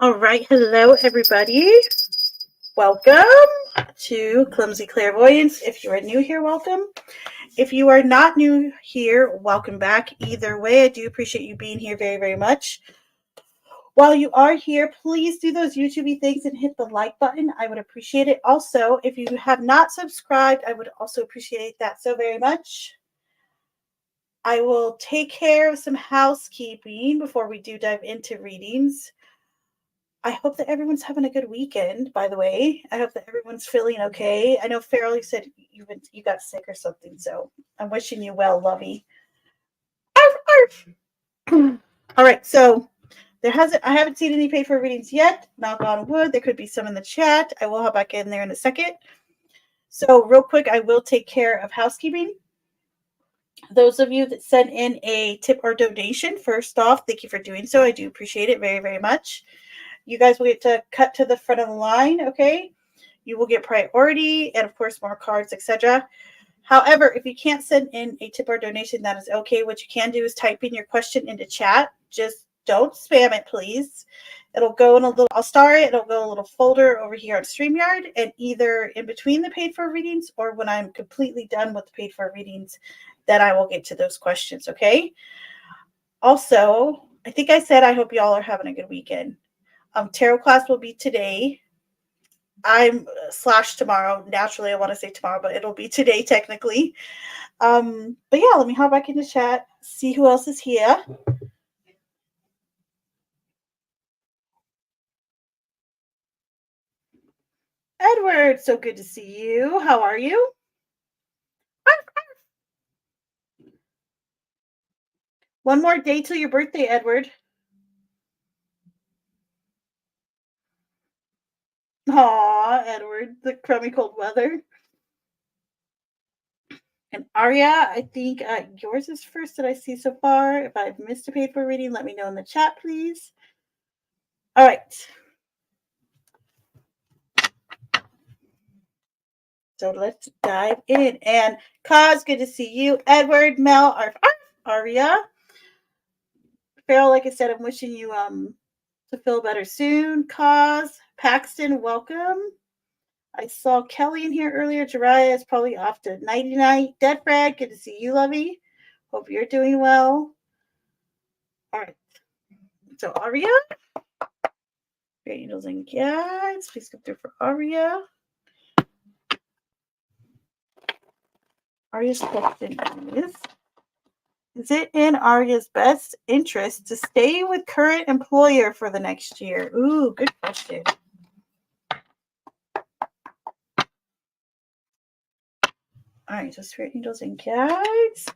All right, hello everybody. Welcome to Clumsy Clairvoyance. If you are new here, welcome. If you are not new here, welcome back. Either way, I do appreciate you being here very, very much. While you are here, please do those YouTube things and hit the like button. I would appreciate it. Also, if you have not subscribed, I would also appreciate that so very much. I will take care of some housekeeping before we do dive into readings. I hope that everyone's having a good weekend, by the way. I hope that everyone's feeling okay. I know Farrell, you said you got sick or something, so I'm wishing you well, Lovey. Arf, arf. All right, so I haven't seen any paid for readings yet. Knock on wood. There could be some in the chat. I will hop back in there in a second. So real quick, I will take care of housekeeping. Those of you that sent in a tip or donation, first off, thank you for doing so. I do appreciate it very, very much. You guys will get to cut to the front of the line, okay? You will get priority and, of course, more cards, etc. However, if you can't send in a tip or donation, that is okay. What you can do is type in your question into chat. Just don't spam it, please. It'll go in a little, I'll star it. It'll go in a little folder over here on StreamYard, and either in between the paid for readings or when I'm completely done with the paid for readings, then I will get to those questions, okay? Also, I think I said I hope y'all are having a good weekend. Tarot class will be today. I'm / tomorrow. Naturally, I want to say tomorrow, but it'll be today technically. But yeah, let me hop back into chat, see who else is here. Edward, so good to see you. How are you? One more day till your birthday, Edward. Aw, Edward, the crummy cold weather. And Aria, I think yours is first that I see so far. If I've missed a paid for reading, let me know in the chat, please. All right. So let's dive in. And Kaz, good to see you. Edward, Mel, Aria. Farrell, like I said, I'm wishing you to feel better soon. Kaz, Paxton, welcome. I saw Kelly in here earlier. Jariah is probably off to nighty night. Dead Fred, good to see you, lovey. Hope you're doing well. All right. So Aria, great angels and guides. Please come through for Aria. Aria's question is it in Aria's best interest to stay with current employer for the next year? Ooh, good question. All right, so spirit angels and guides,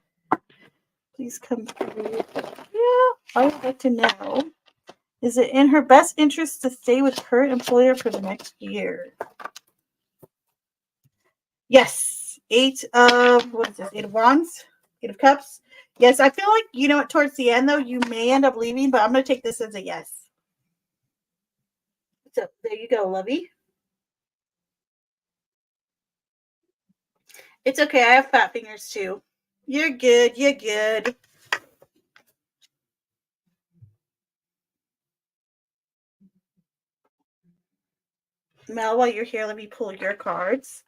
please come through. Yeah, I would like to know, is it in her best interest to stay with current employer for the next year? Yes. Eight of Wands? Eight of Cups? Yes, I feel like, towards the end, though, you may end up leaving, but I'm going to take this as a yes. So there you go, lovey. It's okay. I have fat fingers, too. You're good. You're good. Mel, while you're here, let me pull your cards.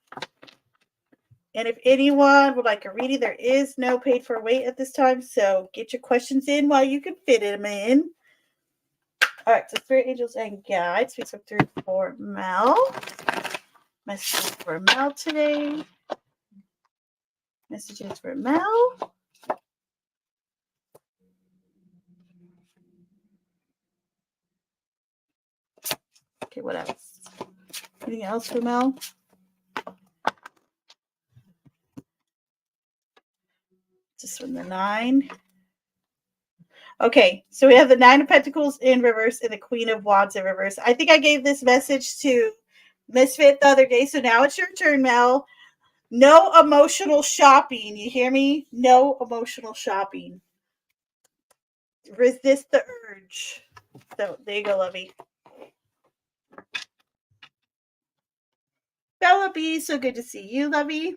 And if anyone would like a reading, there is no paid for wait at this time, so get your questions in while you can fit them in. All right, so spirit angels and guides, please come through for Mel. Messages for Mel today. Messages for Mel. Okay, what else? Anything else for Mel? Just from the 9. Okay, so we have the 9 of Pentacles in reverse and the Queen of Wands in reverse. I think I gave this message to Misfit the other day, so now it's your turn, Mel. No emotional shopping. You hear me? No emotional shopping. Resist the urge. So there you go, lovey. Bella B, so good to see you, lovey.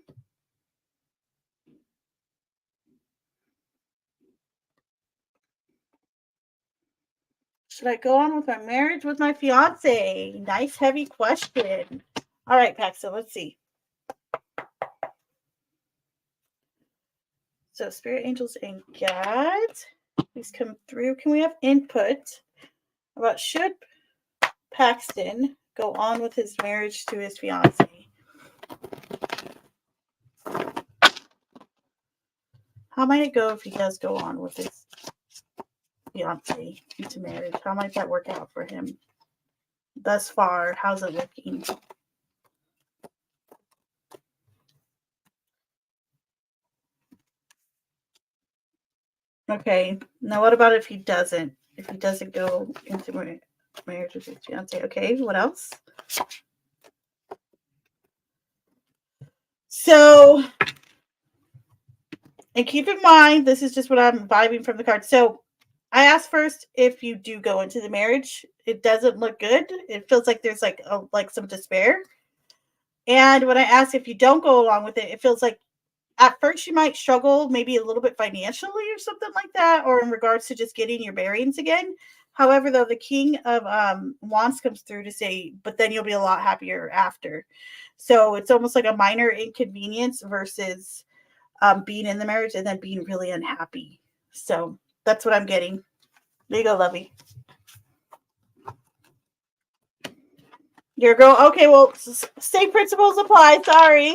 Should I go on with my marriage with my fiance? Nice, heavy question. All right, Paxton, let's see. So, spirit angels and guides, please come through. Can we have input about should Paxton go on with his marriage to his fiance? How might it go if he does go on with his fiance into marriage? How might that work out for him? Thus far, how's it looking? Okay. Now, what about if he doesn't? If he doesn't go into marriage with his fiance? Okay. What else? So, and keep in mind, this is just what I'm vibing from the card. So, I asked first if you do go into the marriage. It doesn't look good. It feels like there's like some despair. And when I asked if you don't go along with it, it feels like at first you might struggle maybe a little bit financially or something like that, or in regards to just getting your bearings again. However, though, the king of wands comes through to say, but then you'll be a lot happier after. So it's almost like a minor inconvenience versus being in the marriage and then being really unhappy. So that's what I'm getting. There you go, lovey. Your girl. Okay, well, same principles apply. Sorry.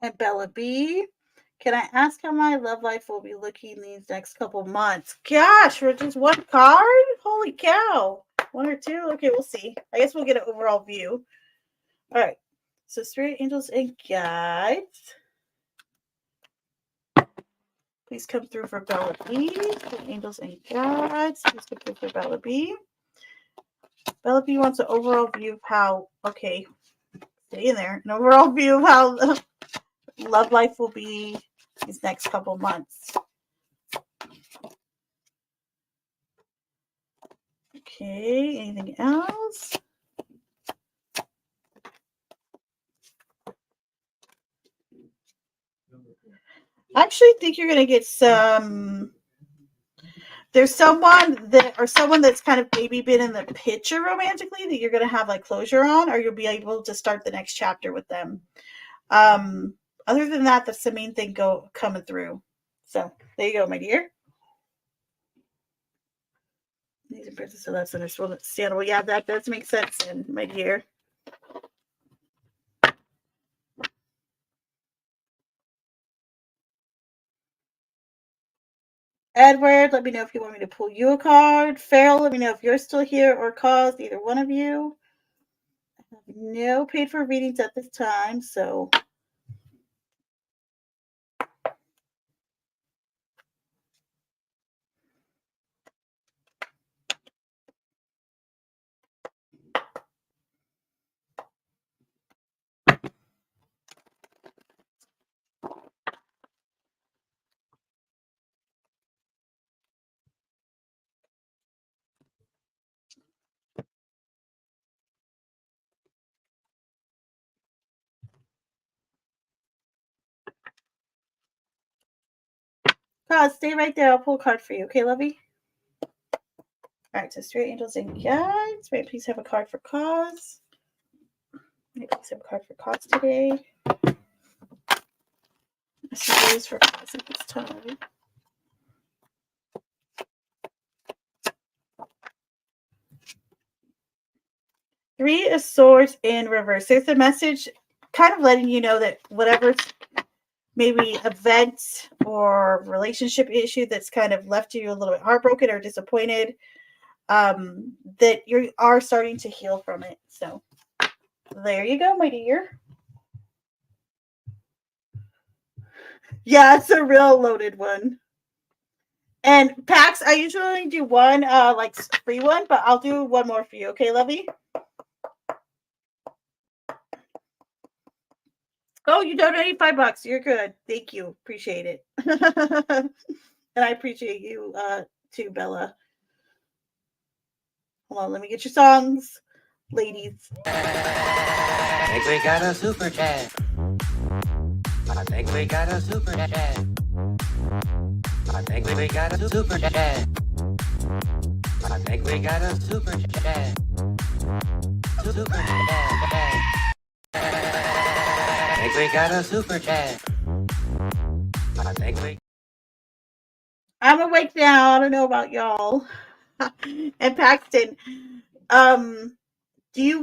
And Bella B, can I ask how my love life will be looking these next couple months? Gosh, for just one card? Holy cow. One or two? Okay, we'll see. I guess we'll get an overall view. All right. So, spirit angels and guides, please come through for Bella B. Spirit angels and guides, please come through for Bella B. Bella B wants an overall view of how, okay, stay in there, an overall view of how love life will be these next couple months. Okay, anything else? I actually think you're going to get some. There's someone that's kind of maybe been in the picture romantically that you're going to have like closure on, or you'll be able to start the next chapter with them. Other than that, that's the main thing coming through. So there you go, my dear. These are princess, so that's understandable. Yeah, that does make sense, then, my dear. Edward, let me know if you want me to pull you a card. Farrell, let me know if you're still here, or Cause, either one of you. I have no paid for readings at this time, so. Cause, stay right there. I'll pull a card for you. Okay, lovey? All right, so Spirit Angels and Guides. May I please have a card for Cause? May I please have a card for Cause today? Messages for Cause at this time. Three of Swords in reverse. There's a message kind of letting you know that whatever maybe event or relationship issue that's kind of left you a little bit heartbroken or disappointed, that you are starting to heal from it. So there you go, my dear. Yeah, it's a real loaded one. And Pax, I usually do one like free one, but I'll do one more for you. Okay, lovey? Oh, you donated $5. You're good. Thank you. Appreciate it. And I appreciate you too, Bella. Hold on, let me get your songs, ladies. I think we got a super chat. I think we got a super chat. I think we got a super chat. I think we got a super chat. Super chat. I think we got a super chat. I think we. I'm awake now. I don't know about y'all. And Paxton, um, do you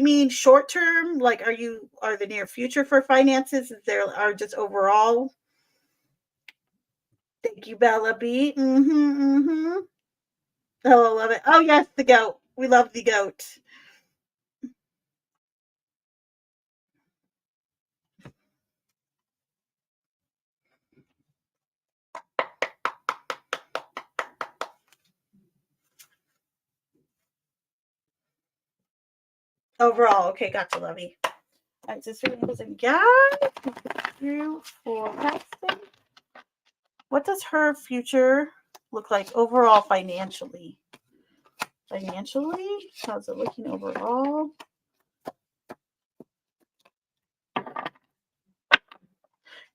mean short term? Like, are the near future for finances? Is there are just overall? Thank you, Bella B. Oh, I love it. Oh yes, the goat. We love the goat. Overall, okay, gotcha, Lovey. All right, sister Angels and guys, you for Paxton. What does her future look like overall financially? Financially, how's it looking overall?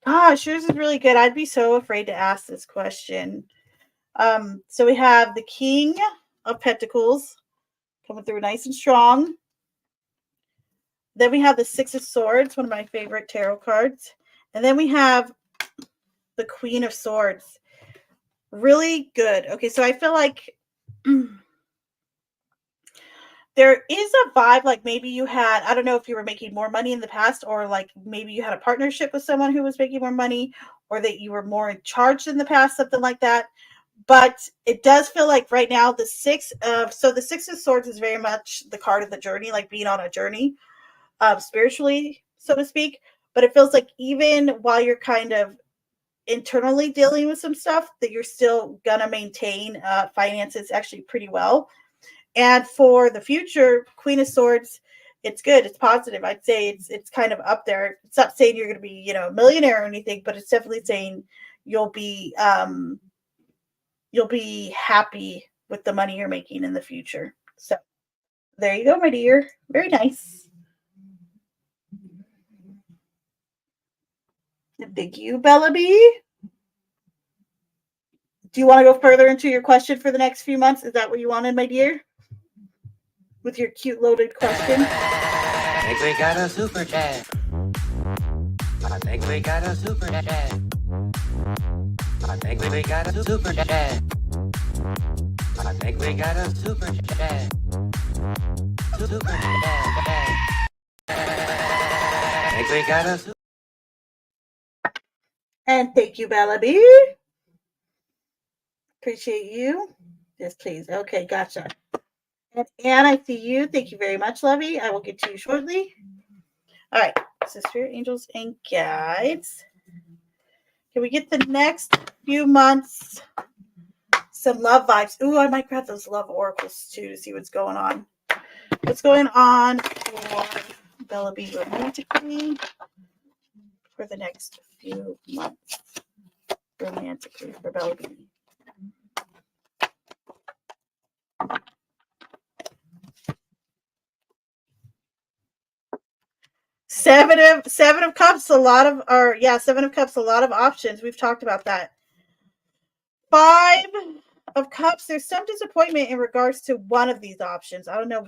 Gosh, yours is really good. I'd be so afraid to ask this question. So we have the King of Pentacles coming through nice and strong. Then we have the Six of Swords, one of my favorite tarot cards. And then we have the Queen of Swords. Really good. Okay, so I feel like there is a vibe like maybe you had, I don't know if you were making more money in the past, or like maybe you had a partnership with someone who was making more money, or that you were more in charge in the past, something like that. But it does feel like right now the Six of Swords is very much the card of the journey, like being on a journey, spiritually, so to speak. But it feels like even while you're kind of internally dealing with some stuff, that you're still gonna maintain finances actually pretty well. And for the future, Queen of Swords, it's good. It's positive. I'd say it's kind of up there. It's not saying you're going to be, a millionaire or anything, but it's definitely saying you'll be happy with the money you're making in the future. So there you go, my dear. Very nice. Thank you, Bella B. Do you want to go further into your question for the next few months? Is that what you wanted, my dear? With your cute loaded question? I think we got a super chat. I think we got a super chat. I think we got a super chat. I think we got a super chat. Super chat. I think we got a super. And thank you, Bella B. Appreciate you. Yes, please. Okay, gotcha. And Anne, I see you. Thank you very much, Lovey. I will get to you shortly. All right, Sister Angels and Guides. Can we get the next few months some love vibes? Ooh, I might grab those love oracles too to see what's going on. What's going on for Bella B romantically for the next few months? Romantically for Bella B. Seven of Cups, a lot of Seven of Cups, a lot of options. We've talked about that. Five of Cups, there's some disappointment in regards to one of these options. I don't know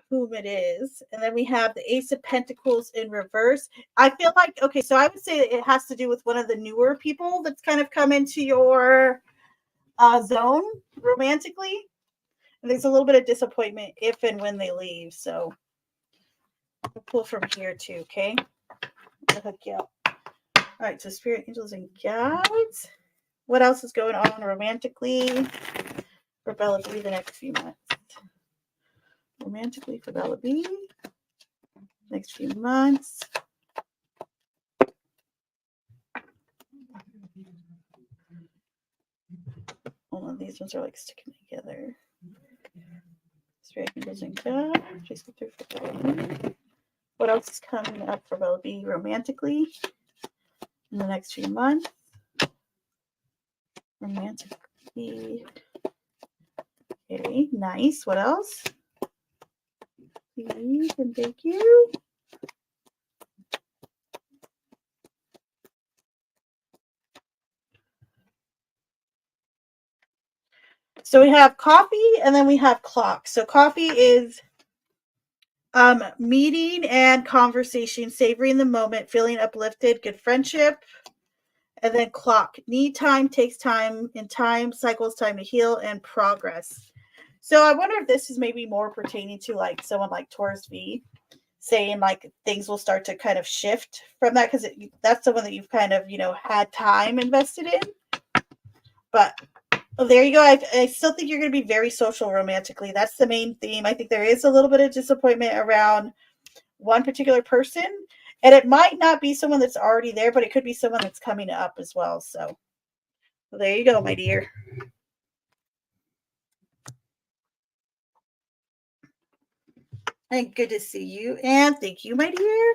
whom it is. And then we have the Ace of Pentacles in reverse. I feel like, okay, so I would say it has to do with one of the newer people that's kind of come into your zone romantically. And there's a little bit of disappointment if and when they leave. So we'll pull from here too, okay? I'll hook you up. All right, so Spirit, Angels, and Guides. What else is going on romantically for Bella B the next few months? Romantically for Bella B next few months. Hold on, these ones are like sticking together. Spirit, Angels, and Guides. Just go through for Bella B. What else is coming up for Bella B romantically in the next few months? Romantically Okay, nice. What else? Please and thank you. So we have coffee and then we have clock. So coffee is meeting and conversation, savoring the moment, feeling uplifted, good friendship. And then clock, need time, takes time, and time cycles time to heal and progress. So I wonder if this is maybe more pertaining to like someone like Taurus V, saying like things will start to kind of shift from that because that's someone that you've kind of had time invested in. But there you go. I still think you're going to be very social romantically. That's the main theme. I think there is a little bit of disappointment around one particular person, and it might not be someone that's already there, but it could be someone that's coming up as well. So there you go, my dear. And good to see you. And thank you, my dear.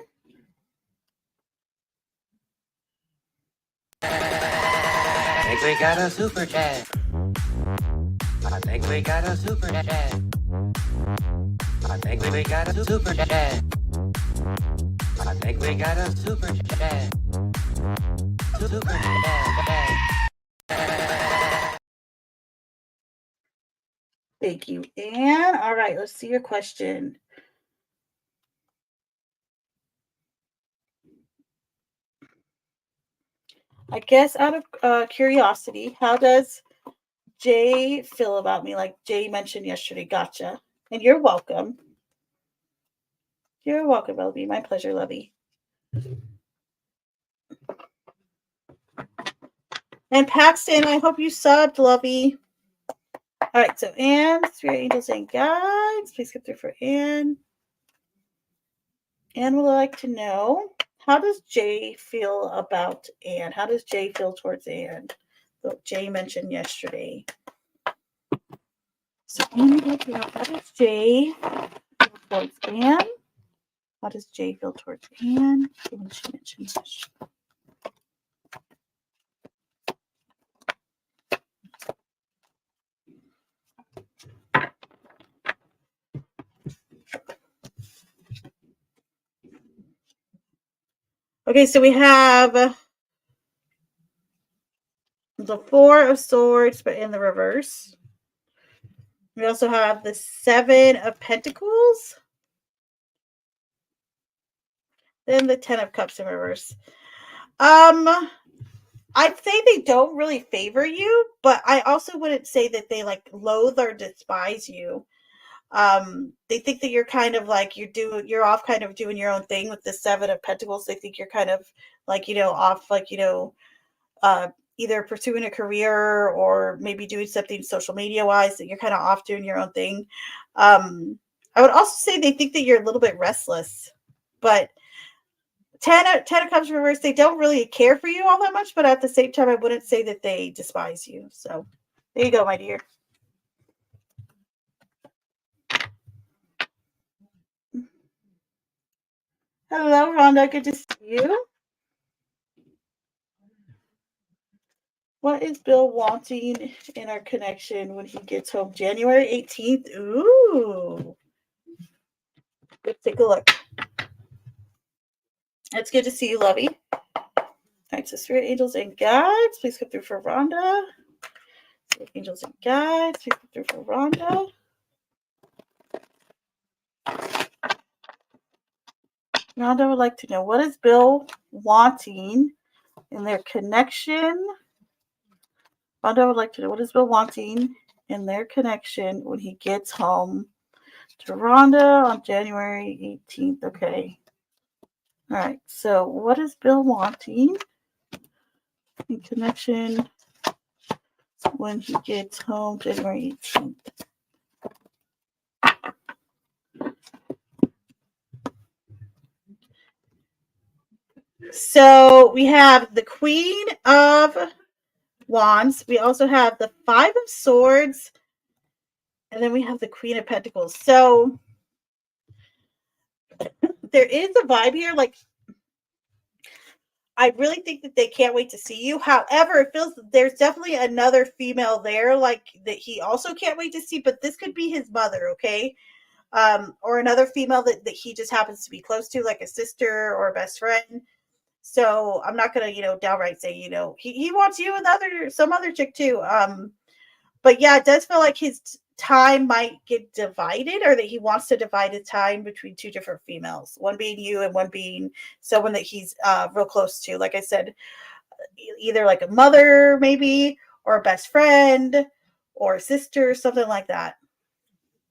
I think we got a super chat. I think we got a super chat. I think we got a super chat. I think we got a super chat. Super chat. Thank you, Anne. All right, let's see your question. I guess out of curiosity, how does Jay feel about me? Like Jay mentioned yesterday. Gotcha. And you're welcome. You're welcome, Lovey. My pleasure, Lovey. And Paxton, I hope you subbed, Lovey. All right, so Anne, Spirit Angels and Guides. Please get through for Anne. Anne would like to know, how does Jay feel about Anne? How does Jay feel towards Anne? What Jay mentioned yesterday. So Anne would like to know, how does Jay feel towards Anne? How does Jay feel towards Anne? Given she mentioned this. Okay, so we have the Four of Swords, but in the reverse. We also have the Seven of Pentacles. Then the Ten of Cups in reverse. I'd say they don't really favor you, but I also wouldn't say that they like loathe or despise you. They think that you're kind of like you're off kind of doing your own thing with the Seven of Pentacles. They think you're kind of like off like uh either pursuing a career or maybe doing something social media wise, that you're kind of off doing your own thing. I would also say they think that you're a little bit restless, but Ten of Cups reverse, they don't really care for you all that much, but at the same time, I wouldn't say that they despise you. So there you go, my dear. Hello, Rhonda. Good to see you. What is Bill wanting in our connection when he gets home? January 18th. Ooh. Let's take a look. It's good to see you, Lovey. All right, so Spirit Angels and Guides, please come through for Rhonda. Spirit Angels and Guides, please come through for Rhonda. Rhonda would like to know, what is Bill wanting in their connection? Rhonda would like to know, what is Bill wanting in their connection when he gets home to Rhonda on January 18th? Okay. All right. So what is Bill wanting in connection when he gets home January 18th? So we have the Queen of Wands. We also have the Five of Swords. And then we have the Queen of Pentacles. So there is a vibe here. Like, I really think that they can't wait to see you. However, it feels there's definitely another female there, like that he also can't wait to see. But this could be his mother, okay? Or another female that he just happens to be close to, like a sister or a best friend. So I'm not gonna, downright say, he wants you and some other chick too. But yeah, it does feel like his time might get divided, or that he wants to divide his time between two different females, one being you and one being someone that he's real close to. Like I said, either like a mother, maybe, or a best friend, or a sister, something like that.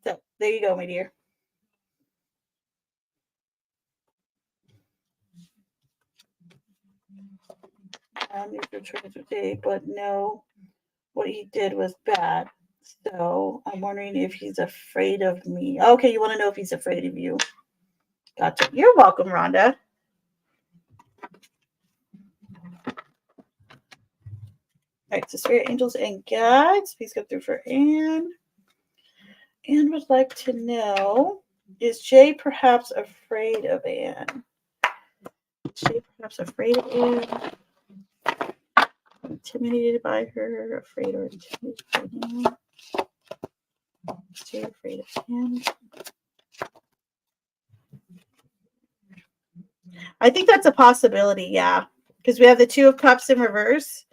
So there you go, my dear. Today, but no, what he did was bad. So I'm wondering if he's afraid of me. Okay, you want to know if he's afraid of you? Gotcha. You're welcome, Rhonda. All right, so spirit angels and guides, please go through for Anne. Anne would like to know, is Jay perhaps afraid of Anne? Is Jay perhaps afraid of Anne? Intimidated by her, afraid or intimidated by him? Is Jay afraid of Anne? I think that's a possibility, yeah. Because we have the Two of Cups in reverse,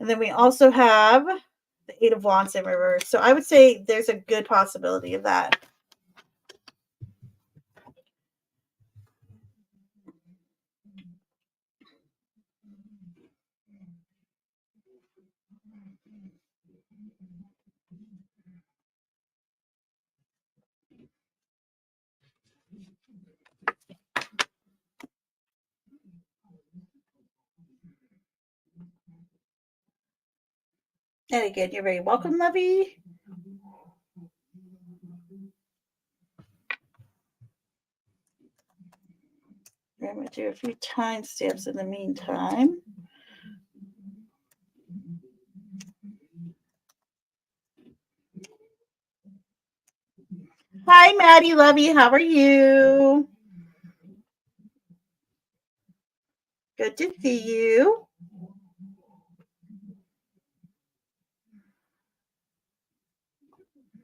and then we also have the Eight of Wands in reverse. So I would say there's a good possibility of that. And again, you're very welcome, Lovey. I'm going to do a few timestamps in the meantime. Hi, Maddie Lovey. How are you? Good to see you.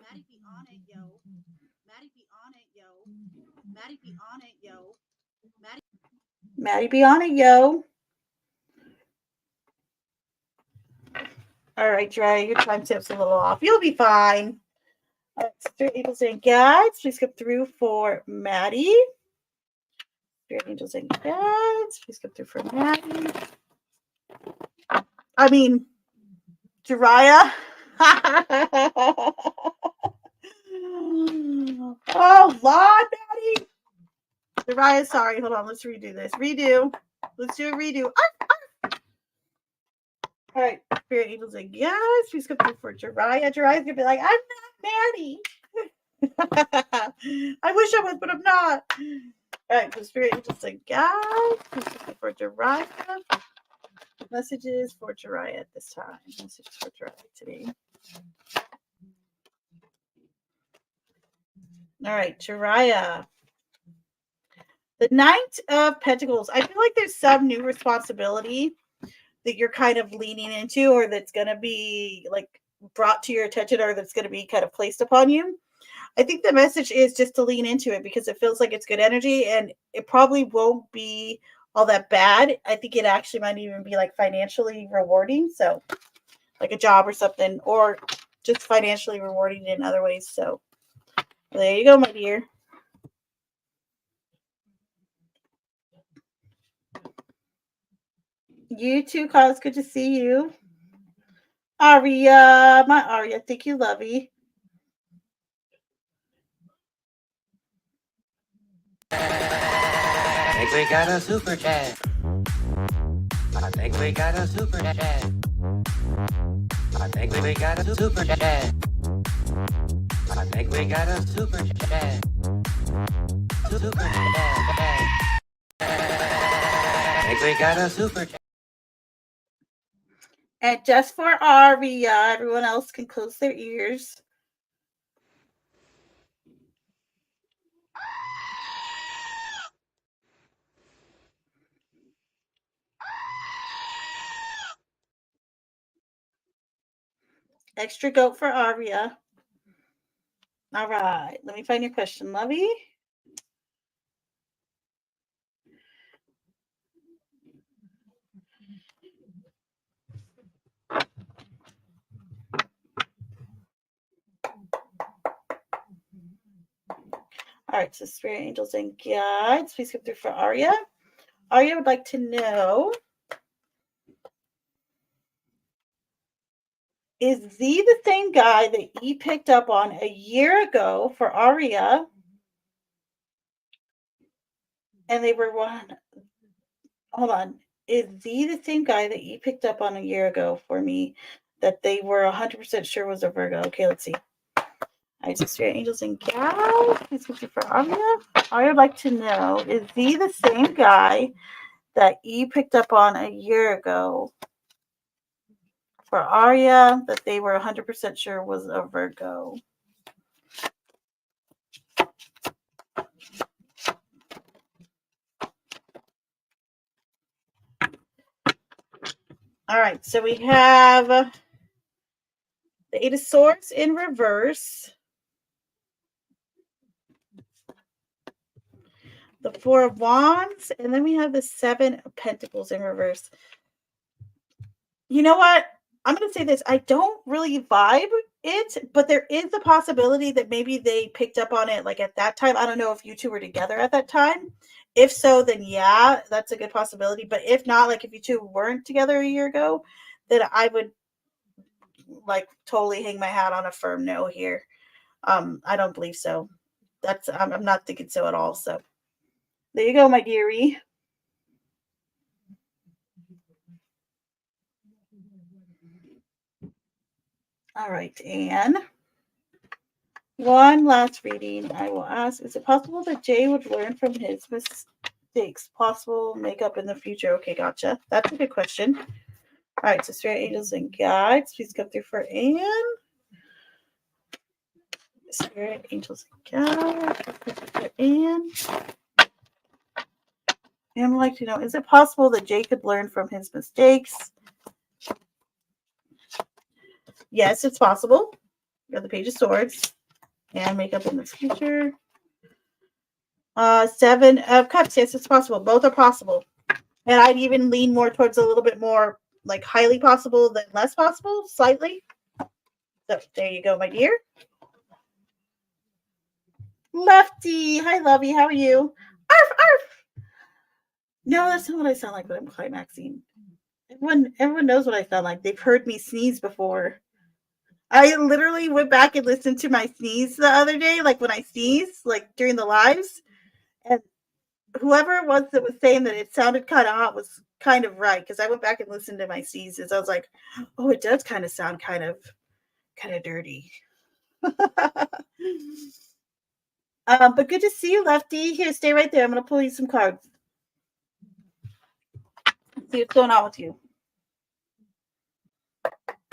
Maddie be on it, yo. Maddie be on it, yo. Maddie be on it, yo. Maddie be on it, yo. All right, Dre, your timestamp's a little off. You'll be fine. All right, Spirit Angels and Guides, please come through for Maddie. Spirit Angels and Guides, please come through for Maddie. I mean, Jariah. Oh, Lord, Maddie. Jariah, sorry. Hold on. Let's redo this. Redo. Let's do a redo. All right. Spirit Angels and Guides, please come through for Jariah. Jariah's going to be like, I'm not Maddie. I wish I was, but I'm not. All right, so Spirit Angels and Guides, please come through for Jariah. Messages for Jariah at this time. Messages for Jariah today. All right, Jariah. The Knight of Pentacles. I feel like there's some new responsibility that you're kind of leaning into, or that's going to be like brought to your attention, or that's going to be kind of placed upon you. I think the message is just to lean into it because it feels like it's good energy, and it probably won't be all that bad. I think it actually might even be like financially rewarding. So like a job or something, or just financially rewarding in other ways. So there you go, my dear. You too, Cause. Good to see you. Aria, my Aria. Thank you, Lovey. I think we got a super chat. I think we got a super chat. I think we got a super chat. I think we got a super chat. Super chat. I think we got a super chat. And just for Aria, everyone else can close their ears. Extra goat for Aria. All right. Let me find your question, Lovey. All right. So spirit angels and guides. Please come through for Aria. Aria would like to know, is Z the same guy that E picked up on a year ago for Aria? And they were one. Hold on. Is Z the same guy that E picked up on a year ago for me that they were 100% sure was a Virgo? Okay, let's see. I just spirit angels and gals. Please come through for Aria. Aria would like to know, is Z the same guy that E picked up on a year ago for Aria that they were 100% sure was a Virgo? All right, so we have the Eight of Swords in reverse, the Four of Wands, and then we have the Seven of Pentacles in reverse. You know what? I'm going to say this. I don't really vibe it, but there is the possibility that maybe they picked up on it like at that time. I don't know if you two were together at that time. If so, then yeah, that's a good possibility. But if not, like if you two weren't together a year ago, then I would like totally hang my hat on a firm no here. I don't believe so. I'm not thinking so at all. So there you go, my dearie. All right, and one last reading I will ask, is it possible that Jay would learn from his mistakes? Possible makeup in the future? Okay, gotcha. That's a good question. All right, so spirit angels and guides, please come through for Anne. Spirit angels and guides, please come through for Anne. And I'd like to know, is it possible that Jay could learn from his mistakes? Yes, it's possible. Got the Page of Swords and makeup in the future. Seven of Cups. Yes, it's possible. Both are possible. And I'd even lean more towards a little bit more like highly possible than less possible, slightly. So there you go, my dear. Lefty. Hi, Lovey. How are you? Arf, arf. No, that's not what I sound like when I'm climaxing. Everyone knows what I sound like. They've heard me sneeze before. I literally went back and listened to my sneeze the other day, like when I sneeze, like during the lives. And whoever it was that was saying that it sounded kind of hot was kind of right, because I went back and listened to my sneezes. I was like, oh, it does kind of sound kind of dirty. But good to see you, Lefty. Here, stay right there. I'm going to pull you some cards. See what's going on with you.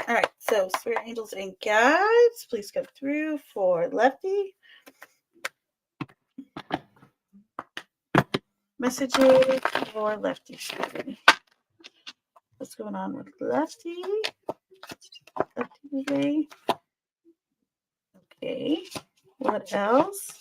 All right, so spirit angels and guides, please come through for Lefty. Messages for Lefty. What's going on with Lefty? Lefty today. Okay, what else?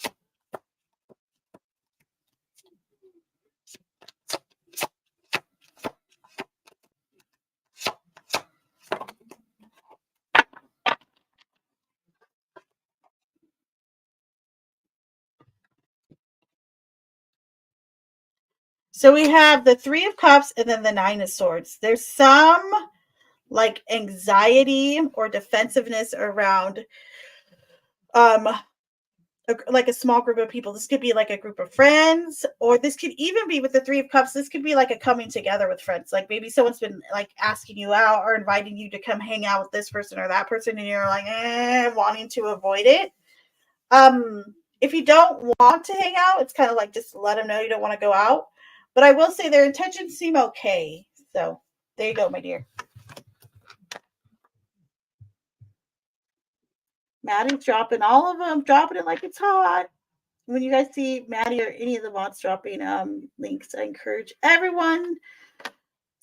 So we have the Three of Cups and then the Nine of Swords. There's some like anxiety or defensiveness around like a small group of people. This could be like a group of friends, or this could even be with the Three of Cups. This could be like a coming together with friends. Like maybe someone's been like asking you out or inviting you to come hang out with this person or that person, and you're like wanting to avoid it. If you don't want to hang out, it's kind of like just let them know you don't want to go out. But I will say their intentions seem okay. So there you go, my dear. Maddie's dropping all of them, dropping it like it's hot. When you guys see Maddie or any of the mods dropping links, I encourage everyone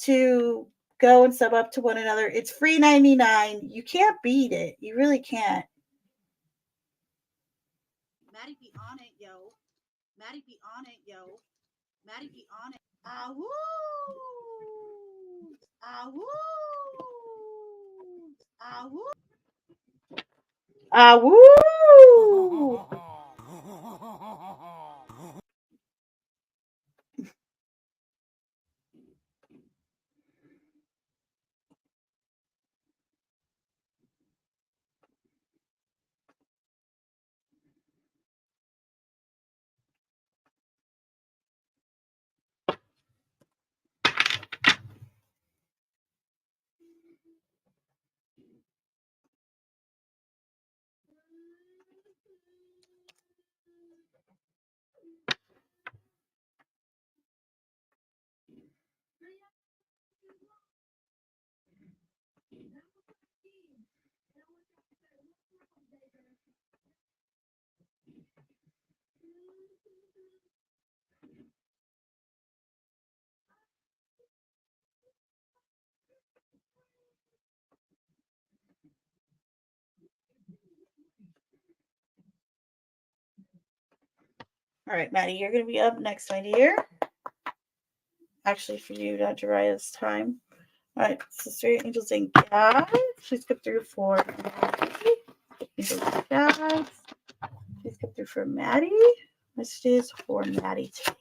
to go and sub up to one another. It's free 99. You can't beat it. You really can't. Maddie be on it, yo. Maddie be on it, yo. Maddie be on it. Ah woo! Ah woo! Ah woo! Ah woo! All right, Maddie, you're going to be up next, my dear. Actually, for you, Dr. Raya's time. All right, Sister Angels and Guides, please come through for Maddie. Angels and Guides, please come through for Maddie. Messages for Maddie today.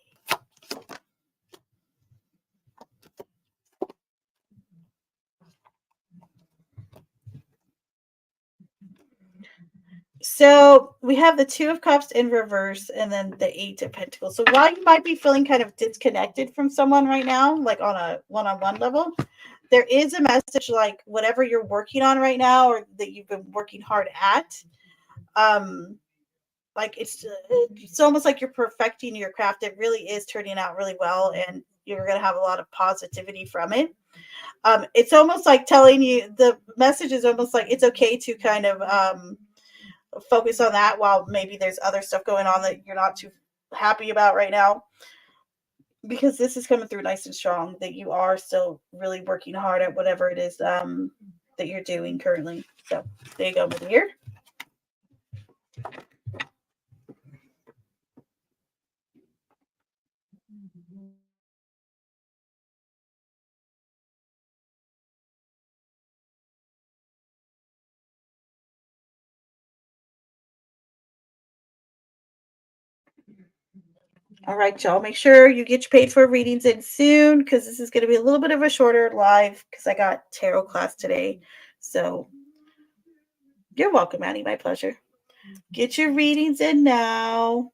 So we have the Two of Cups in reverse and then the Eight of Pentacles. So while you might be feeling kind of disconnected from someone right now, like on a one-on-one level, there is a message like whatever you're working on right now or that you've been working hard at, like it's almost like you're perfecting your craft. It really is turning out really well, and you're going to have a lot of positivity from it. It's almost like telling you, the message is almost like it's okay to kind of focus on that while maybe there's other stuff going on that you're not too happy about right now, because this is coming through nice and strong that you are still really working hard at whatever it is that you're doing currently. So there you go, my dear. All right, y'all. Make sure you get your paid for readings in soon, because this is going to be a little bit of a shorter live because I got tarot class today. So you're welcome, Annie. My pleasure. Get your readings in now,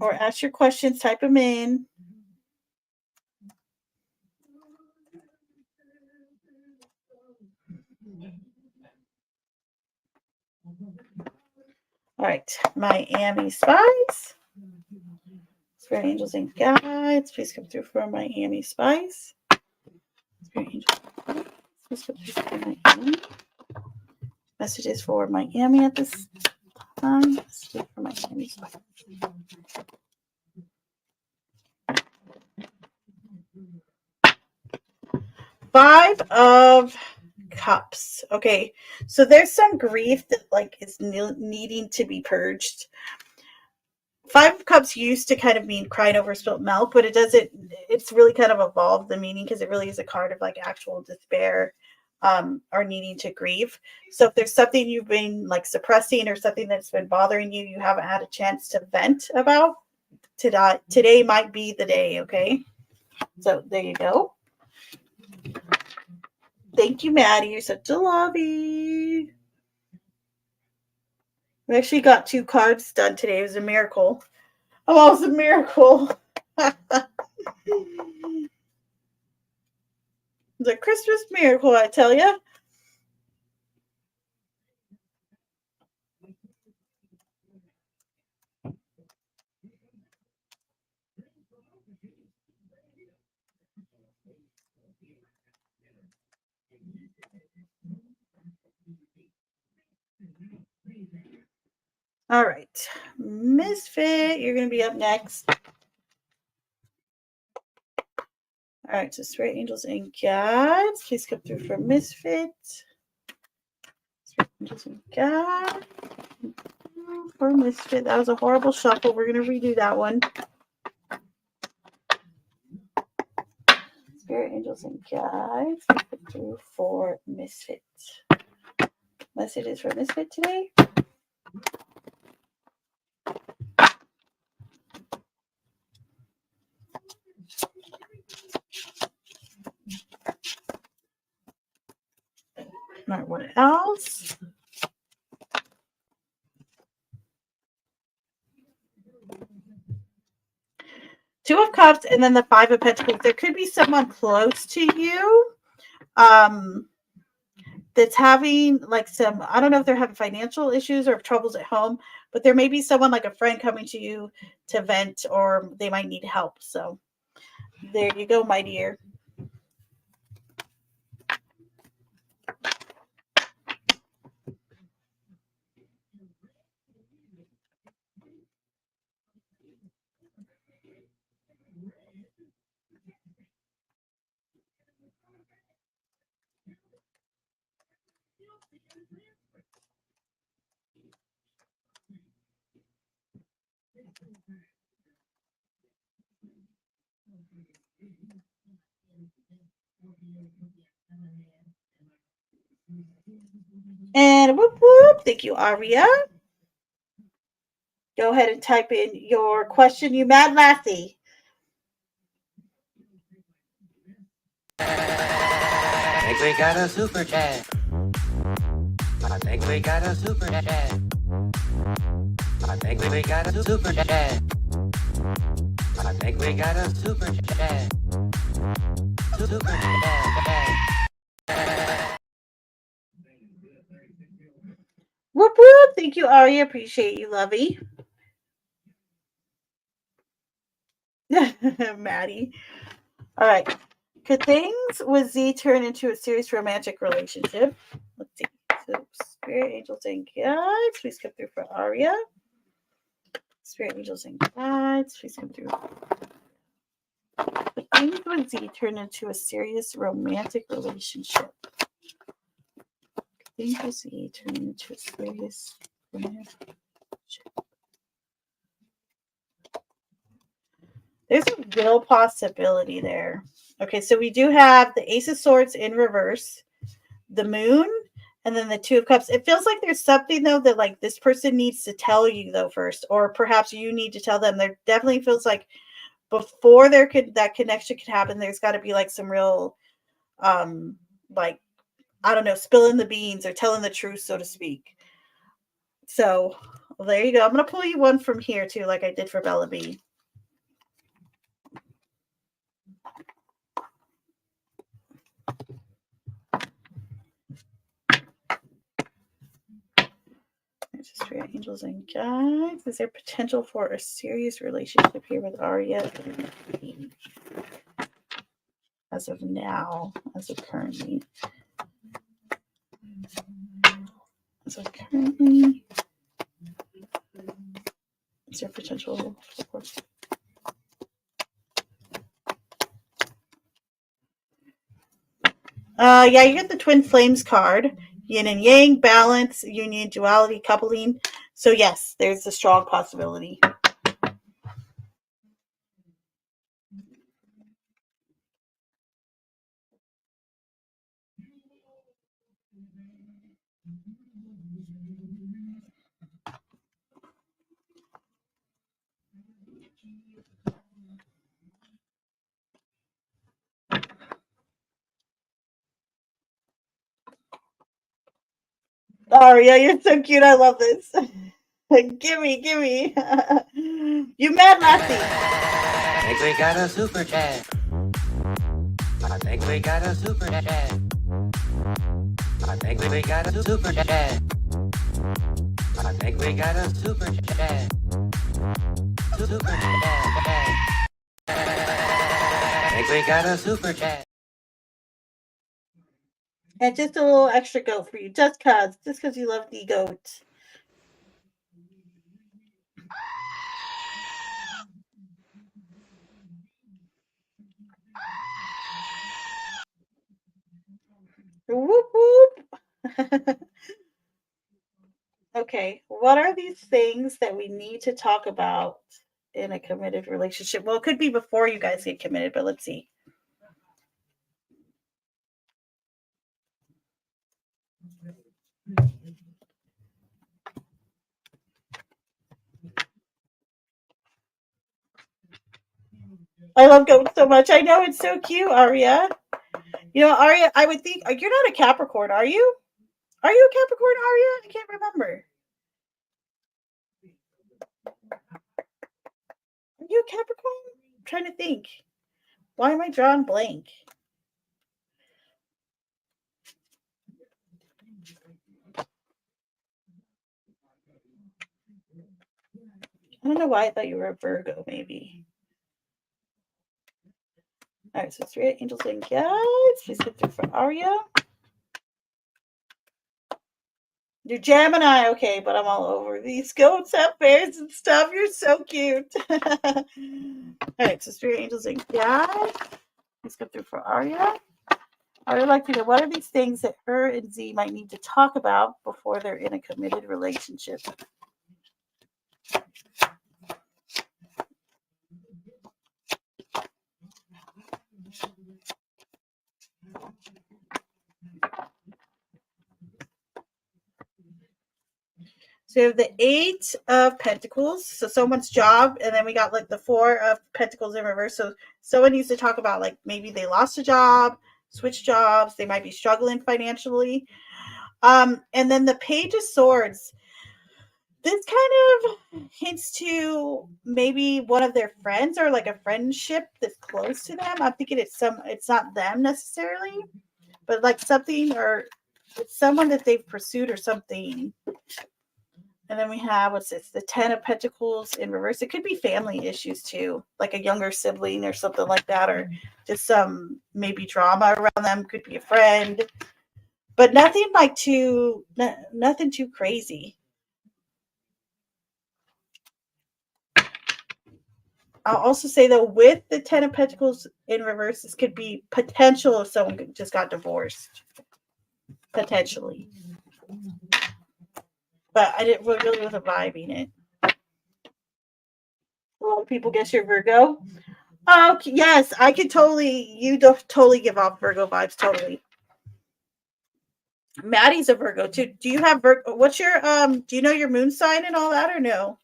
or ask your questions. Type them in. All right, Miami Spice. Spirit Angels and Guides, please come through for Miami Spice. Spirit Angels and Guides, please come through for Miami. Messages for Miami at this time. Messages for Miami Spice. Five of Cups. Okay, so there's some grief that like is needing to be purged. Five of Cups used to kind of mean crying over spilt milk, but it doesn't. It's really kind of evolved the meaning, because it really is a card of like actual despair, or needing to grieve. So if there's something you've been like suppressing or something that's been bothering you, you haven't had a chance to vent about, today might be the day. Okay, so there you go. Thank you, Maddie. You're such a lovey. We actually got 2 cards done today. It was a miracle. Oh, it was a miracle. It's a Christmas miracle, I tell you. All right. Misfit, you're going to be up next. All right, so spirit angels and guides, please come through for Misfit. Spirit angels and guides for Misfit. That was a horrible shuffle. We're going to redo that one. Spirit angels and guides, come through for Misfit. Messages for Misfit today. All right, what else? Two of Cups and then the Five of Pentacles. There could be someone close to you that's having like some, I don't know if they're having financial issues or troubles at home, but there may be someone like a friend coming to you to vent, or they might need help. So there you go, my dear. And whoop whoop. Thank you, Aria. Go ahead and type in your question, you mad lassie. I think we got a super chat. I think we got a super chat. I think we got a super chat. I think we got a super chat. Super chat. Whoop whoop. Thank you, Aria. Appreciate you, lovey. Maddie. All right. Could things with Z turn into a serious romantic relationship? Let's see. So, spirit angels and guides, please come through for Aria. Spirit angels and guides, please come through. Could things with Z turn into a serious romantic relationship? Could things with Z turn into a serious romantic relationship? There's a real possibility there. Okay, so we do have the Ace of Swords in reverse, the Moon, and then the Two of Cups. It feels like there's something, though, that like this person needs to tell you, though, first, or perhaps you need to tell them. There definitely feels like before there could that connection could happen, there's got to be like some real, like, I don't know, spilling the beans or telling the truth, so to speak. So well, there you go. I'm gonna pull you one from here too, like I did for Bella B. Spirit angels and guides. Is there potential for a serious relationship here with Arya as of now, as of currently? As of currently, is there potential for? Yeah, you get the Twin Flames card. Yin and Yang, balance, union, duality, coupling. So yes, there's a strong possibility. Aria, you're so cute. I love this. gimme. You mad lassie. I think we got a super chat. I think we got a super chat. I think we got a super chat. I think we got a super chat. Super chat. I think we got a super chat. And just a little extra goat for you, just cause you love the goat. Okay, what are these things that we need to talk about in a committed relationship? Well, it could be before you guys get committed, but let's see. I love goats so much. I know it's so cute, Aria. You know, Aria, I would think you're not a Capricorn, are you? Are you a Capricorn, Aria? I can't remember. Are you a Capricorn? I'm trying to think. Why am I drawing blank? I don't know why I thought you were a Virgo, maybe. All right, so three angels and guides. Please get through for Aria. You're Gemini, okay, but I'm all over these goats have bears and stuff. You're so cute. All right, so three angels and guides. Let's go through for Aria. I would like to know what are these things that her and Z might need to talk about before they're in a committed relationship. So we have the Eight of Pentacles, so someone's job, and then we got like the Four of Pentacles in reverse. So someone needs to talk about like maybe they lost a job, switched jobs, they might be struggling financially. And then the Page of Swords. This kind of hints to maybe one of their friends or like a friendship that's close to them. I'm thinking it's not them necessarily, but like something or it's someone that they've pursued or something. And then we have, what's this? The Ten of Pentacles in reverse. It could be family issues too, like a younger sibling or something like that, or just some maybe drama around them. Could be a friend, but nothing like nothing too crazy. I'll also say though, with the Ten of Pentacles in reverse, this could be potential if someone just got divorced, potentially. But I didn't really wasn't vibing it. A lot of people guess you're Virgo. Oh yes, I could totally. You don't totally give off Virgo vibes. Totally. Maddie's a Virgo too. Do you have Virgo? What's your Do you know your moon sign and all that, or no?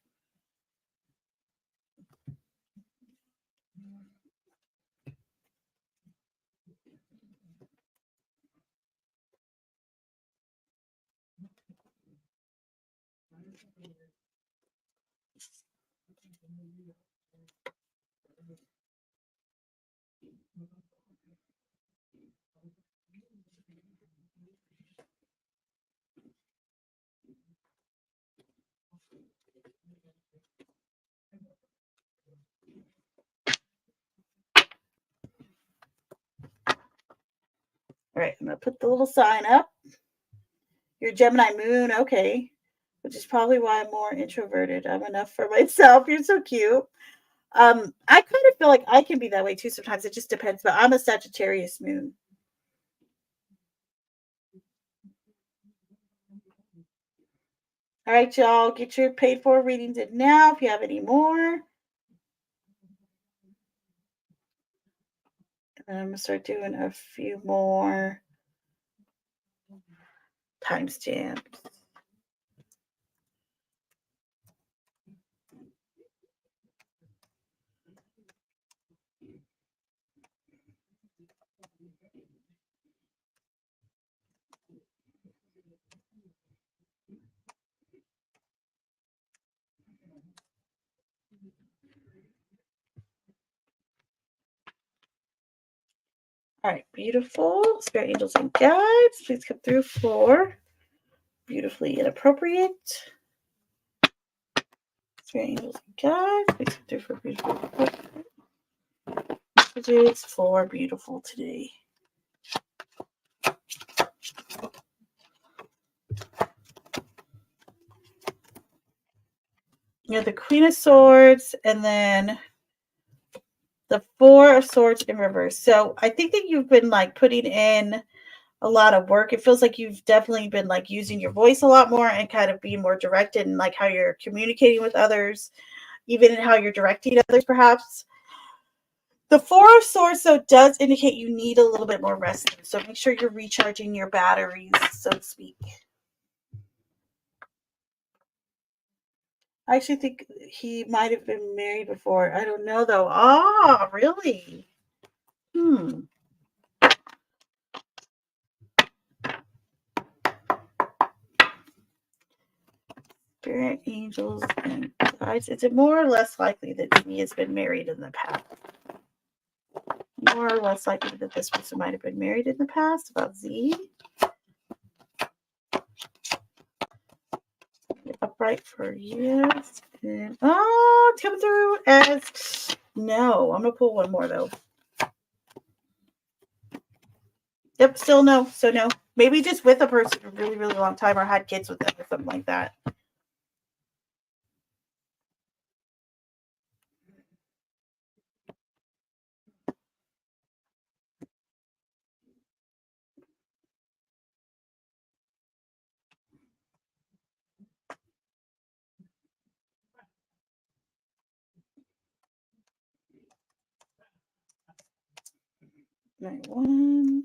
All right, I'm gonna put the little sign up. Your Gemini moon, okay, which is probably why I'm more introverted. I'm enough for myself. You're so cute. I kind of feel like I can be that way too sometimes. It just depends, but I'm a Sagittarius moon. All right, y'all, get your paid for readings in now if you have any more. And I'm gonna start doing a few more timestamps. All right, beautiful. Spirit angels and guides, please come through for beautifully inappropriate. Spirit angels and guides, please come through for beautiful messages for beautiful today. You have the Queen of Swords and then the Four of Swords in reverse. So I think that you've been like putting in a lot of work. It feels like you've definitely been like using your voice a lot more and kind of being more directed in like how you're communicating with others, even in how you're directing others, perhaps. The Four of Swords, though, does indicate you need a little bit more rest. So make sure you're recharging your batteries, so to speak. I actually think he might have been married before. I don't know, though. Ah, really? Hmm. Spirit, angels, and guides. Is it more or less likely that he has been married in the past? More or less likely that this person might have been married in the past. About Z. Upright for yes. And, oh, it's coming through as no. I'm going to pull one more, though. Yep, still no. So no. Maybe just with a person for a really, really long time or had kids with them or something like that. Right, one.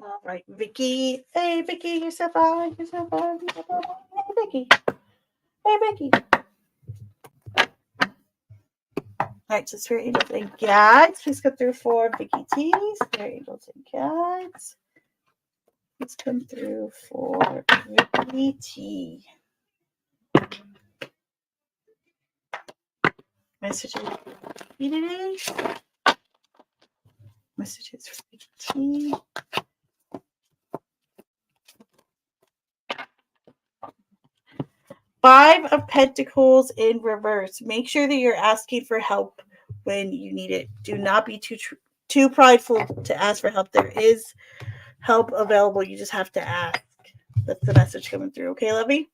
All right, Vicky. Hey, Vicky, you're so fine. You're so fine. You're so fine. Hey, Vicky. Hey, Vicky. All right, so Spirit Angels and Guides. Please come through for Vicky T. Spirit Angels and Guides. Please come through for Vicky T. Messages for Vicky today. Messages for Vicky T. Five of Pentacles in reverse. Make sure that you're asking for help when you need it. Do not be too prideful to ask for help. There is help available. You just have to ask. That's the message coming through. Okay, Lovey?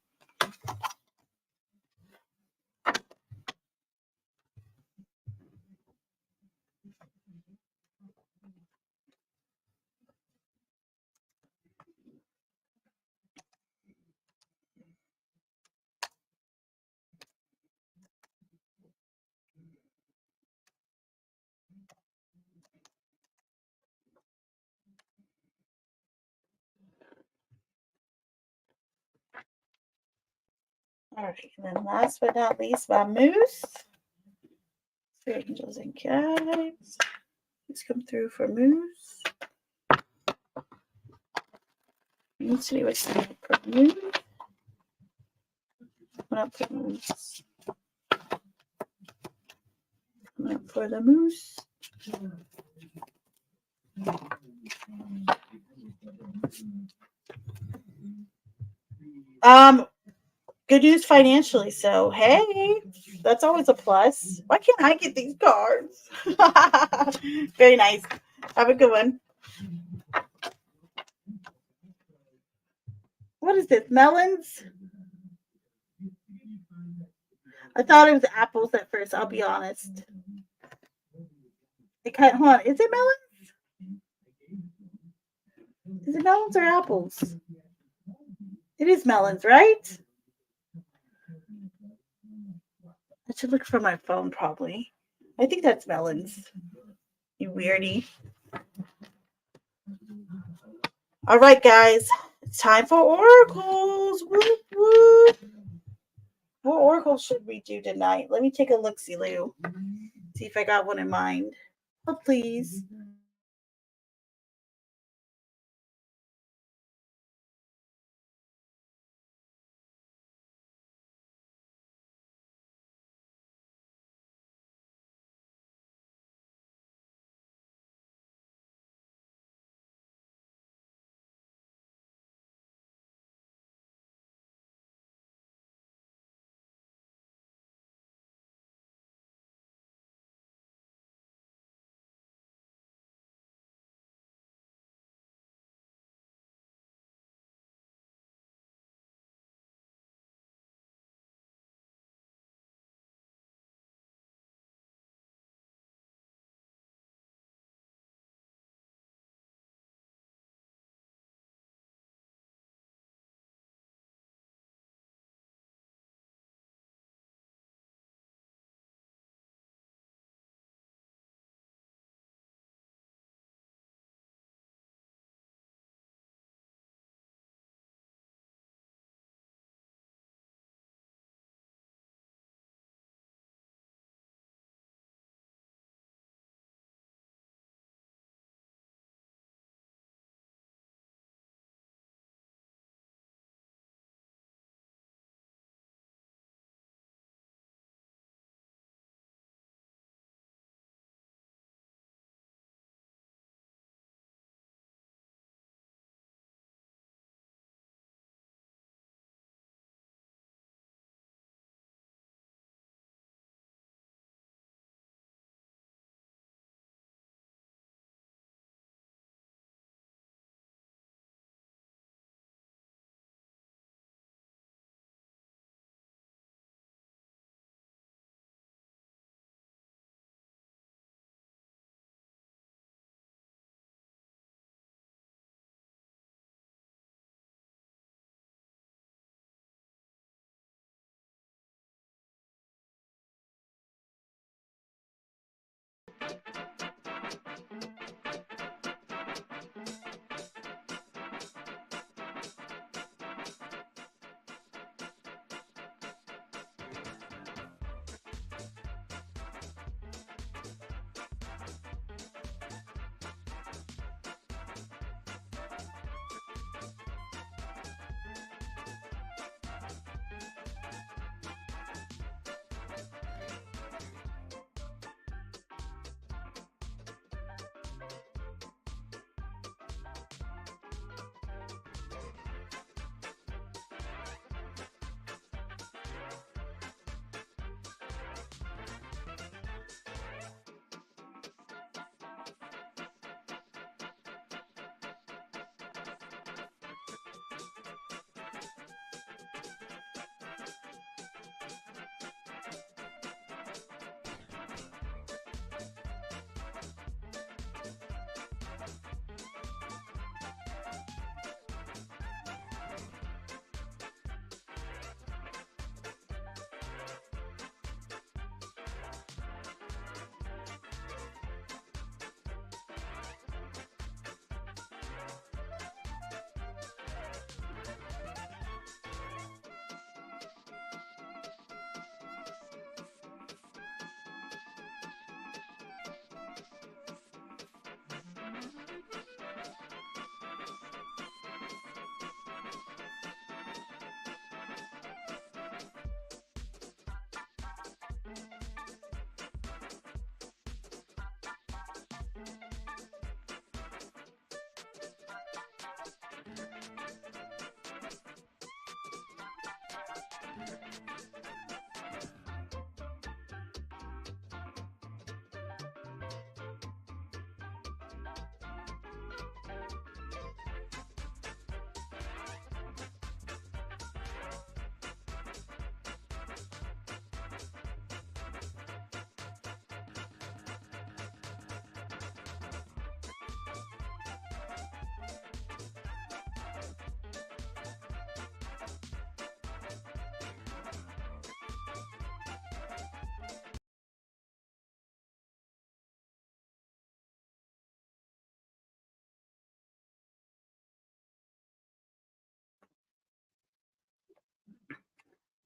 All right. And then last but not least, my moose. Spirit Angels and Guides. Please come through for moose. Let's see what's coming up for moose. Coming up for moose. Coming up for the moose. Good news financially. So, hey, that's always a plus. Why can't I get these cards? Very nice. Have a good one. What is this? Melons? I thought it was apples at first. I'll be honest. It kind of, hold on. Is it melons? Is it melons or apples? It is melons, right? I should look for my phone probably. I think that's melons. You weirdy. All right, guys. It's time for oracles. Whoop, whoop. What oracle should we do tonight? Let me take a look-see, Lou. See if I got one in mind. Oh, please.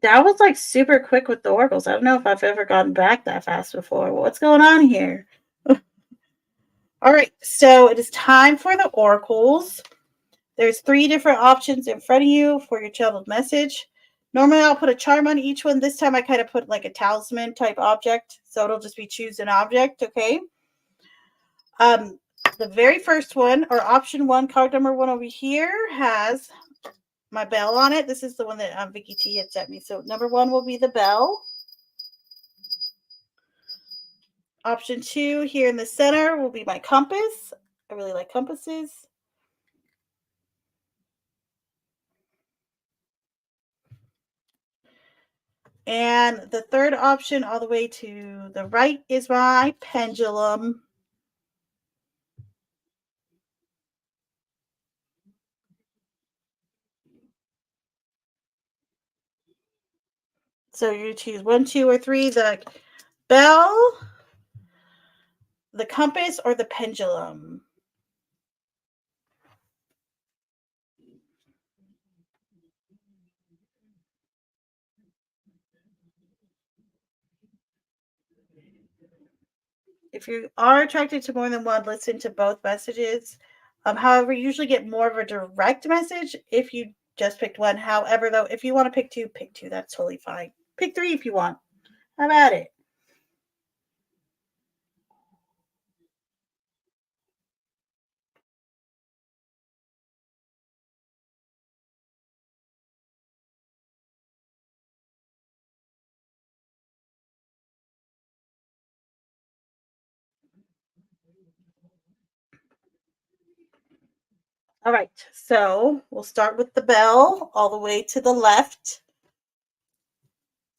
That was like super quick with the oracles. I don't know if I've ever gotten back that fast before. What's going on here? All right, so it is time for the oracles. There's 3 different options in front of you for your channeled message. Normally I'll put a charm on each one. This time I kind of put like a talisman type object. So it'll just be choose an object, okay? The very first one, or option 1, card number 1 over here, has my bell on it. This is the one that Vicky T had sent me. So number 1 will be the bell. Option 2 here in the center will be my compass. I really like compasses. And the third option all the way to the right is my pendulum. So you choose 1, 2, or 3, the bell, the compass, or the pendulum. If you are attracted to more than one, listen to both messages. However, you usually get more of a direct message if you just picked one. However, though, if you want to pick 2, pick 2. That's totally fine. Pick 3 if you want. How about it? All right, so we'll start with the bell all the way to the left.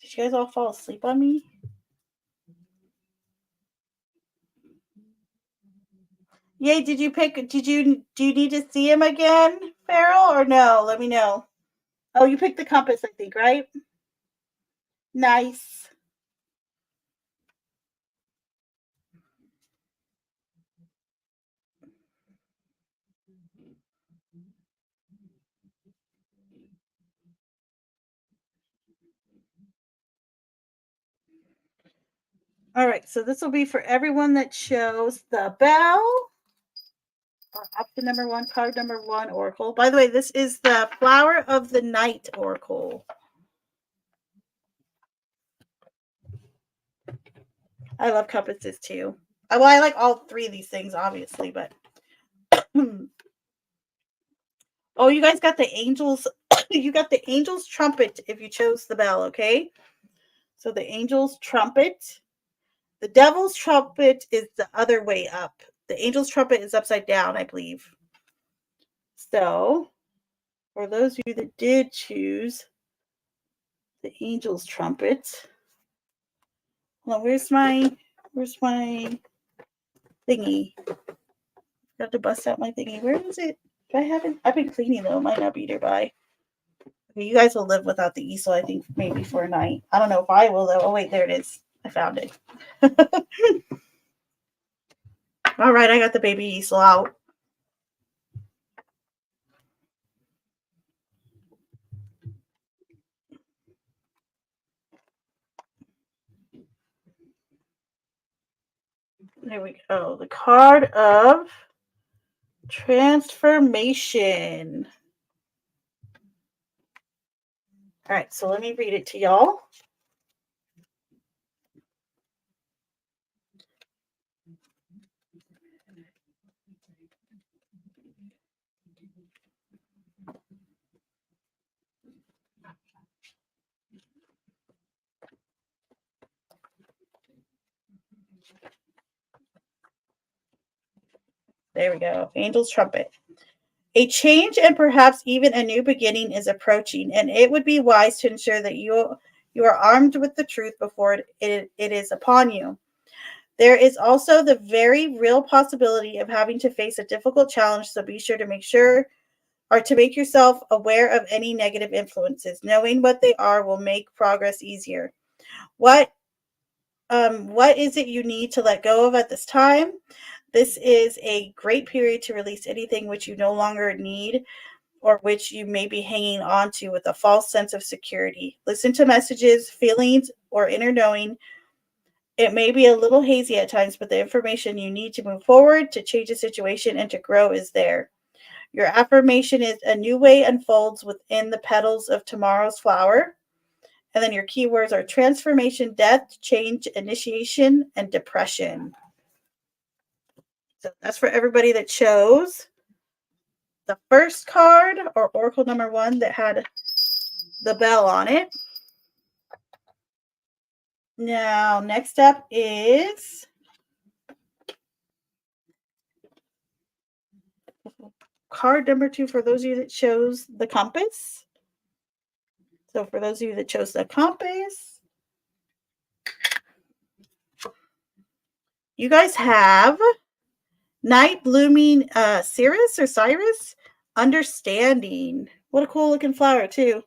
Did you guys all fall asleep on me? Yay, do you need to see him again, Farrell, or no? Let me know. Oh, you picked the compass, I think, right? Nice. All right, so this will be for everyone that chose the bell. Option number 1, card number 1, oracle. By the way, this is the Flower of the Night oracle. I love compasses too. Well, I like all 3 of these things, obviously, but oh, you guys got the angels. You got the angel's trumpet if you chose the bell, okay? So the angel's trumpet. The devil's trumpet is the other way up. The angel's trumpet is upside down, I believe. So, for those of you that did choose the angel's trumpet, well, where's my thingy? Got to bust out my thingy. Where is it? Do I have it? I've been cleaning though. It might not be nearby. Okay, you guys will live without the easel, I think, maybe for a night. I don't know if I will though. Oh wait, there it is. I found it. All right, I got the baby easel out. There we go. The card of transformation. All right, so let me read it to y'all. There we go. Angel's trumpet. A change and perhaps even a new beginning is approaching, and it would be wise to ensure that you are armed with the truth before it is upon you. There is also the very real possibility of having to face a difficult challenge, so be sure to make yourself aware of any negative influences. Knowing what they are will make progress easier. What is it you need to let go of at this time? This is a great period to release anything which you no longer need or which you may be hanging on to with a false sense of security. Listen to messages, feelings, or inner knowing. It may be a little hazy at times, but the information you need to move forward, to change the situation, and to grow is there. Your affirmation is a new way unfolds within the petals of tomorrow's flower. And then your keywords are transformation, death, change, initiation, and depression. So that's for everybody that chose the first card or oracle number 1 that had the bell on it. Now, next up is card number 2 for those of you that chose the compass. So for those of you that chose the compass, you guys have night blooming Cyrus, understanding. What a cool looking flower too.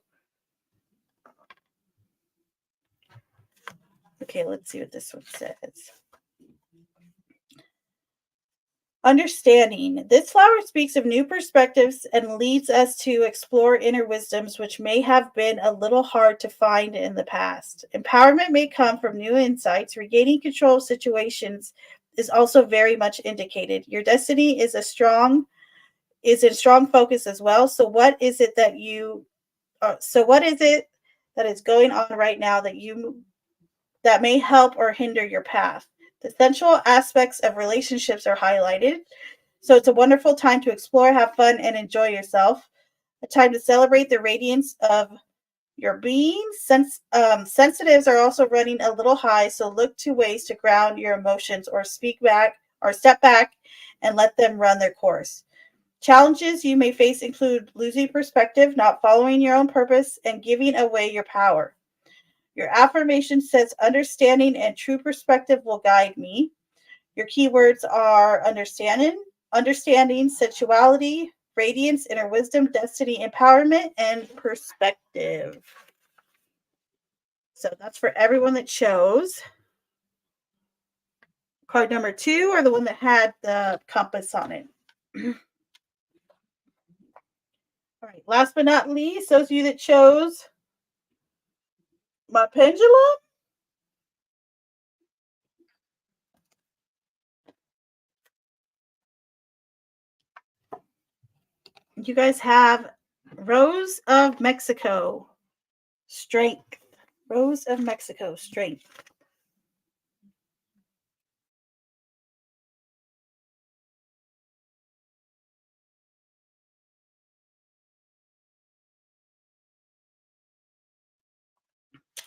Okay, let's see what this one says. Understanding. This flower speaks of new perspectives and leads us to explore inner wisdoms which may have been a little hard to find in the past. Empowerment may come from new insights. Regaining control of situations is also very much indicated. Your destiny is in strong focus as well. So what is it that is going on right now that may help or hinder your path? The essential aspects of relationships are highlighted. So it's a wonderful time to explore, have fun, and enjoy yourself. A time to celebrate the radiance of your being. Sensitives are also running a little high, so look to ways to ground your emotions or step back and let them run their course. Challenges you may face include losing perspective, not following your own purpose, and giving away your power. Your affirmation says understanding and true perspective will guide me. Your keywords are understanding, sensuality, radiance, inner wisdom, destiny, empowerment, and perspective. So that's for everyone that chose card number 2 or the one that had the compass on it. All right, last but not least, those of you that chose my pendulum. You guys have Rose of Mexico, strength. Rose of Mexico, strength.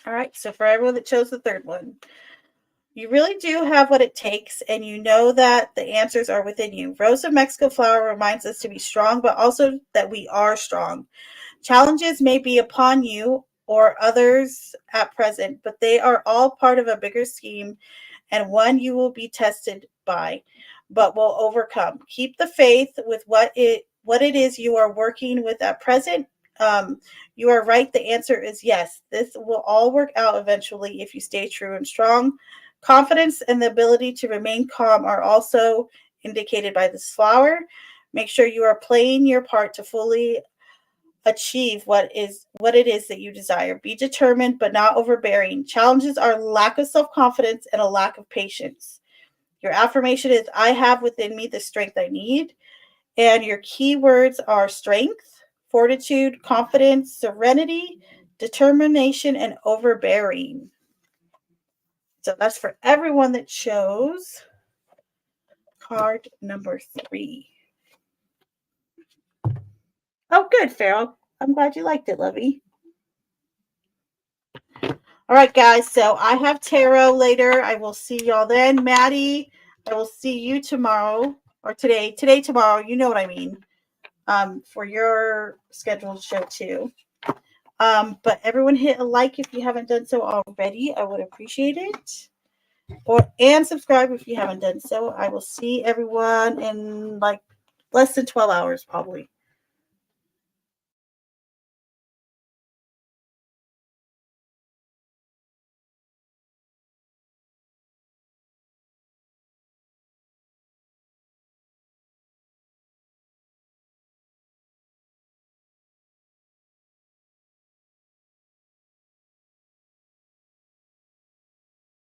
All right, so for everyone that chose the third one, you really do have what it takes, and you know that the answers are within you. Rose of Mexico flower reminds us to be strong, but also that we are strong. Challenges may be upon you or others at present, but they are all part of a bigger scheme and one you will be tested by, but will overcome. Keep the faith with what it is you are working with at present. You are right. The answer is yes. This will all work out eventually if you stay true and strong. Confidence and the ability to remain calm are also indicated by this flower. Make sure you are playing your part to fully achieve what it is that you desire. Be determined but not overbearing. Challenges are lack of self-confidence and a lack of patience. Your affirmation is I have within me the strength I need. And your keywords are strength, fortitude, confidence, serenity, determination, and overbearing. So that's for everyone that chose card number 3. Oh, good, Farrell. I'm glad you liked it, Lovey. All right, guys. So I have tarot later. I will see y'all then. Maddie, I will see you tomorrow or today. Today, tomorrow. You know what I mean. For your scheduled show too. But everyone hit a like if you haven't done so already. I would appreciate it. And subscribe if you haven't done so. I will see everyone in like less than 12 hours probably.